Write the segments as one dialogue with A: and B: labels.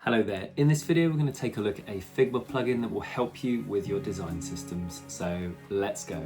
A: Hello there. In this video we're going to take a look at a Figma plugin that will help you with your design systems. So let's go.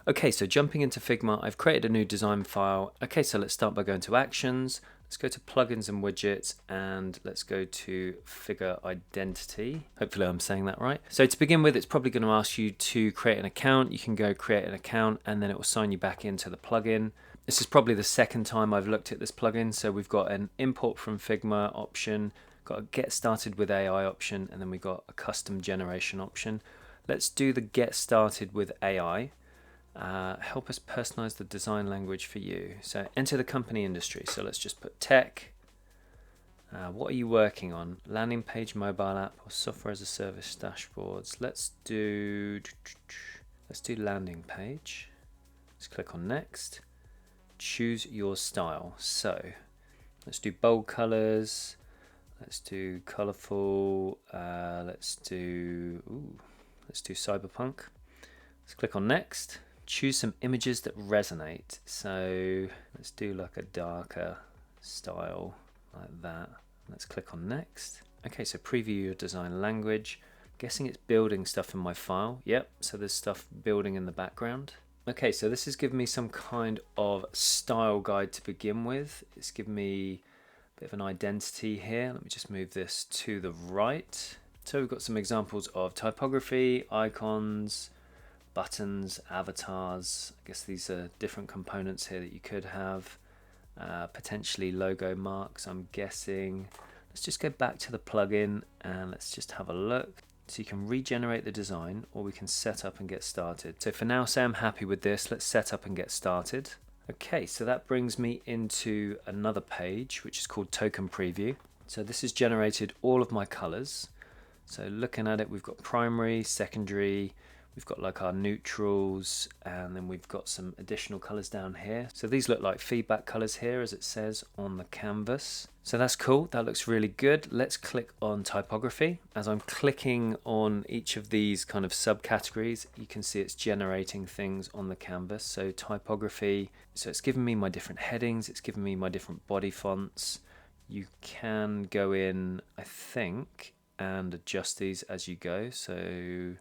A: Okay, so jumping into Figma, I've created a new design file. Okay, so let's start by going to Actions. Let's go to Plugins and Widgets, and let's go to Figure Identity. Hopefully I'm saying that right. So to begin with, it's probably going to ask you to create an account. You can go create an account, and then it will sign you back into the plugin. This is probably the second time I've looked at this plugin. So we've got an import from Figma option, got a get started with AI option, and then we've got a custom generation option. Let's do the get started with AI. Help us personalize the design language for you. So enter the company industry. So let's just put tech. What are you working on? Landing page, mobile app, or software as a service dashboards? Let's do landing page. Let's click on next. Choose your style. So let's do bold colors. Let's do colorful. Let's do cyberpunk. Let's click on next. Choose some images that resonate. So let's do like a darker style like that. Let's click on next. Okay, so preview your design language. I'm guessing it's building stuff in my file. Yep, so there's stuff building in the background. Okay, so this has given me some kind of style guide to begin with. It's given me a bit of an identity here. Let me just move this to the right. So we've got some examples of typography, icons, buttons, avatars. I guess these are different components here that you could have. Potentially logo marks, I'm guessing. Let's just go back to the plugin and let's just have a look. So you can regenerate the design, or we can set up and get started. So for now, say I'm happy with this. Let's set up and get started. Okay, so that brings me into another page, which is called Token Preview. So this has generated all of my colors. So looking at it, we've got primary, secondary, we've got like our neutrals, and then we've got some additional colors down here. So these look like feedback colors here, as it says on the canvas. So that's cool, that looks really good. Let's click on typography. As I'm clicking on each of these kind of subcategories, you can see it's generating things on the canvas. So typography, so it's giving me my different headings, it's giving me my different body fonts. You can go in, I think, and adjust these as you go. So you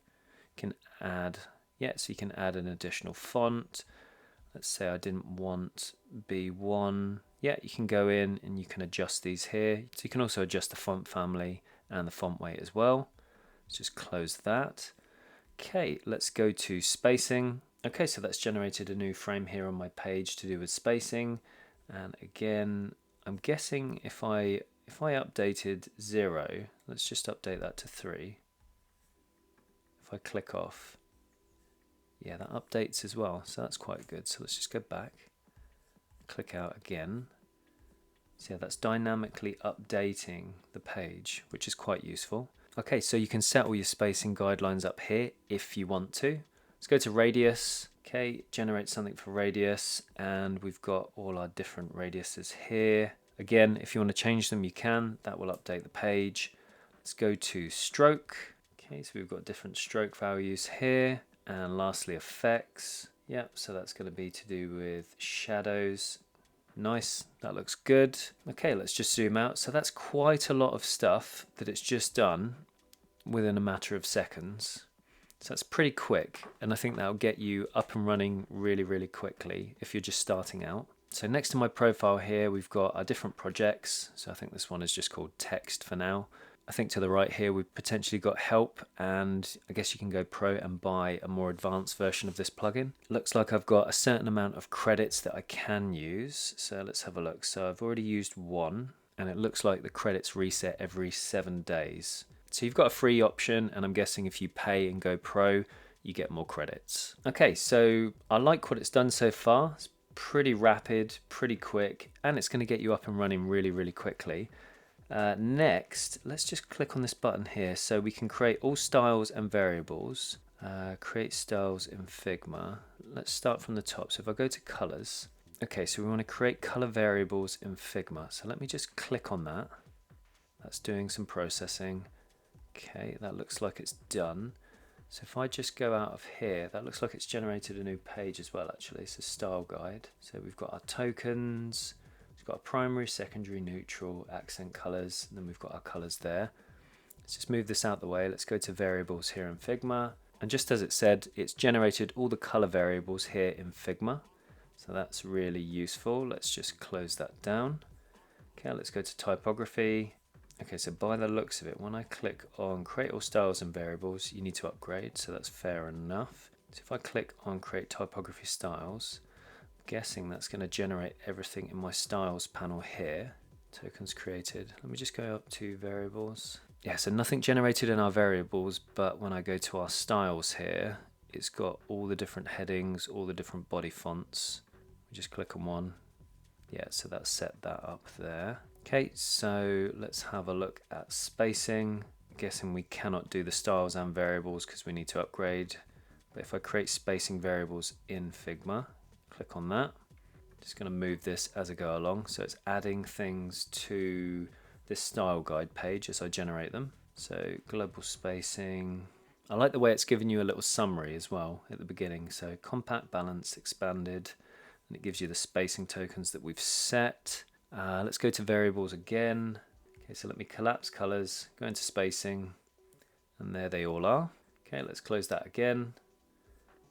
A: can add, so you can add an additional font. Let's say I didn't want B1. Yeah, you can go in and you can adjust these here. So you can also adjust the font family and the font weight as well. Let's just close that. Okay, let's go to spacing. Okay, so that's generated a new frame here on my page to do with spacing. And again, I'm guessing if I updated 0, let's just update that to 3. If I click off, yeah, that updates as well, so that's quite good. So let's just go back, click out again. So yeah, that's dynamically updating the page, which is quite useful. Okay, so you can set all your spacing guidelines up here if you want to. Let's go to radius. Okay, generate something for radius, and we've got all our different radiuses here. Again, if you want to change them, you can. That will update the page. Let's go to stroke. Okay, so we've got different stroke values here. And lastly, effects. Yep, so that's going to be to do with shadows. Nice, that looks good. Okay, let's just zoom out. So that's quite a lot of stuff that it's just done within a matter of seconds. So that's pretty quick, and I think that'll get you up and running really, really quickly if you're just starting out. So next to my profile here, we've got our different projects. So I think this one is just called text for now. I think to the right here, we've potentially got help, and I guess you can go pro and buy a more advanced version of this plugin. Looks like I've got a certain amount of credits that I can use. So let's have a look. So I've already used 1, and it looks like the credits reset every 7 days. So you've got a free option, and I'm guessing if you pay and go pro, you get more credits. Okay, so I like what it's done so far. It's pretty rapid, pretty quick, and it's going to get you up and running really, really quickly. Next, let's just click on this button here so we can create all styles and variables. Create styles in Figma. Let's start from the top. So if I go to colors, okay, so we want to create color variables in Figma. So let me just click on that. That's doing some processing. Okay, that looks like it's done. So if I just go out of here, that looks like it's generated a new page as well actually. It's a style guide. So we've got our tokens, we've got a primary, secondary, neutral, accent colors, and then we've got our colors there. Let's just move this out the way. Let's go to variables here in Figma. And just as it said, it's generated all the color variables here in Figma. So that's really useful. Let's just close that down. Okay, let's go to typography. Okay, so by the looks of it, when I click on create all styles and variables, you need to upgrade, so that's fair enough. So if I click on create typography styles, I'm guessing that's going to generate everything in my styles panel here. Tokens created. Let me just go up to variables. Yeah, so nothing generated in our variables, but when I go to our styles here, it's got all the different headings, all the different body fonts. We just click on one. Yeah, so that's set that up there. Okay, so let's have a look at spacing. I'm guessing we cannot do the styles and variables because we need to upgrade. But if I create spacing variables in Figma, click on that. Just going to move this as I go along. So it's adding things to this style guide page as I generate them. So global spacing. I like the way it's giving you a little summary as well at the beginning. So compact, balanced, expanded, and it gives you the spacing tokens that we've set. Let's go to variables again. Okay, so let me collapse colors, go into spacing, and there they all are. Okay, let's close that again.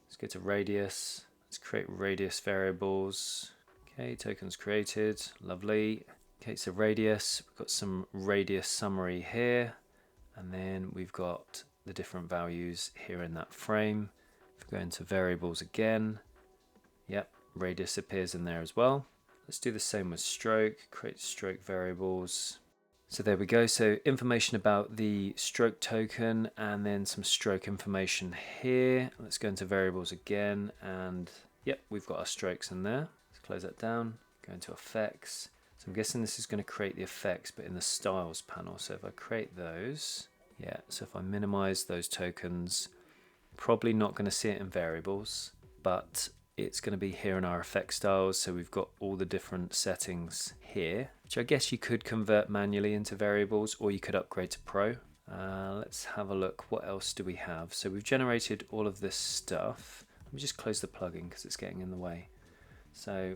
A: Let's go to radius. Let's create radius variables. Okay, tokens created, lovely. Okay, so radius, we've got some radius summary here, and then we've got the different values here in that frame. If we go into variables again, yep, radius appears in there as well. Let's do the same with stroke, create stroke variables. So there we go, so information about the stroke token and then some stroke information here. Let's go into variables again, and yep, we've got our strokes in there. Let's close that down, go into effects. So I'm guessing this is going to create the effects, but in the styles panel. So if I create those, yeah, so if I minimize those tokens, probably not going to see it in variables, but it's going to be here in our effect styles. So we've got all the different settings here, which I guess you could convert manually into variables, or you could upgrade to Pro. Let's have a look. What else do we have? So we've generated all of this stuff. Let me just close the plugin because it's getting in the way. So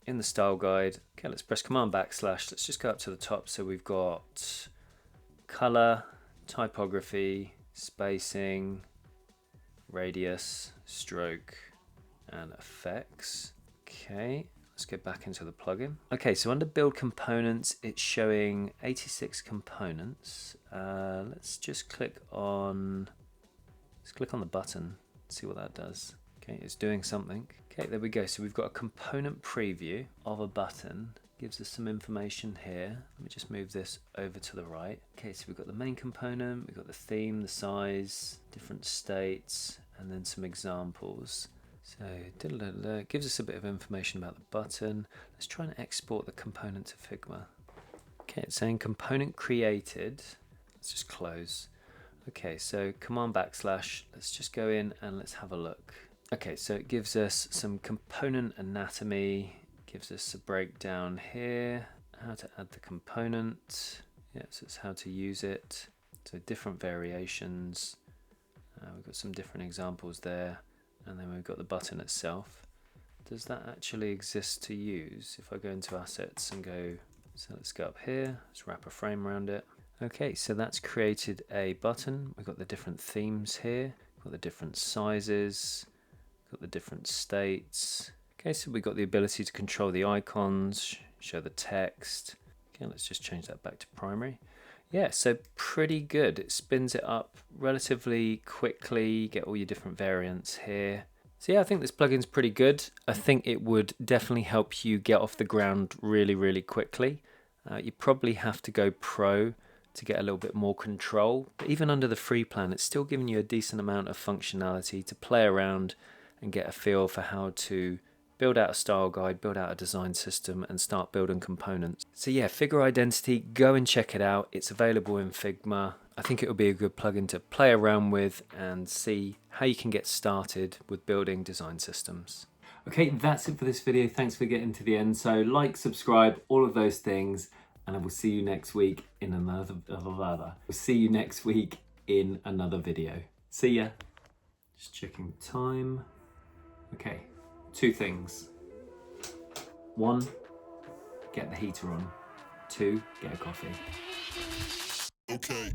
A: in the style guide, okay, let's press Command / let's just go up to the top. So we've got color, typography, spacing, radius, stroke, and effects. Okay, let's get back into the plugin. Okay, so under build components, it's showing 86 components. Let's just click on the button, see what that does. Okay, it's doing something. Okay, there we go. So we've got a component preview of a button. Gives us some information here. Let me just move this over to the right. Okay, so we've got the main component, we've got the theme, the size, different states, and then some examples. So it gives us a bit of information about the button. Let's try and export the component to Figma. Okay, it's saying component created. Let's just close. Okay, so Command / let's just go in and let's have a look. Okay, so it gives us some component anatomy, gives us a breakdown here, how to add the component. Yeah, so it's how to use it. So different variations. We've got some different examples there. And then we've got the button itself. Does that actually exist to use? If I go into assets and go, so let's go up here, let's wrap a frame around it. Okay, so that's created a button. We've got the different themes here, we've got the different sizes, got the different states. Okay, so we've got the ability to control the icons, show the text. Okay, let's just change that back to primary. Yeah, so pretty good. It spins it up relatively quickly, get all your different variants here. So yeah, I think this plugin's pretty good. I think it would definitely help you get off the ground really, really quickly. You probably have to go pro to get a little bit more control. But even under the free plan, it's still giving you a decent amount of functionality to play around and get a feel for how to build out a style guide, build out a design system, and start building components. So yeah, Figure Identity, go and check it out. It's available in Figma. I think it will be a good plugin to play around with and see how you can get started with building design systems. Okay, that's it for this video. Thanks for getting to the end. So like, subscribe, all of those things, and I will see you next week in another video. See ya. Just checking the time. Okay, 2 things. 1, get the heater on. 2, get a coffee.
B: Okay.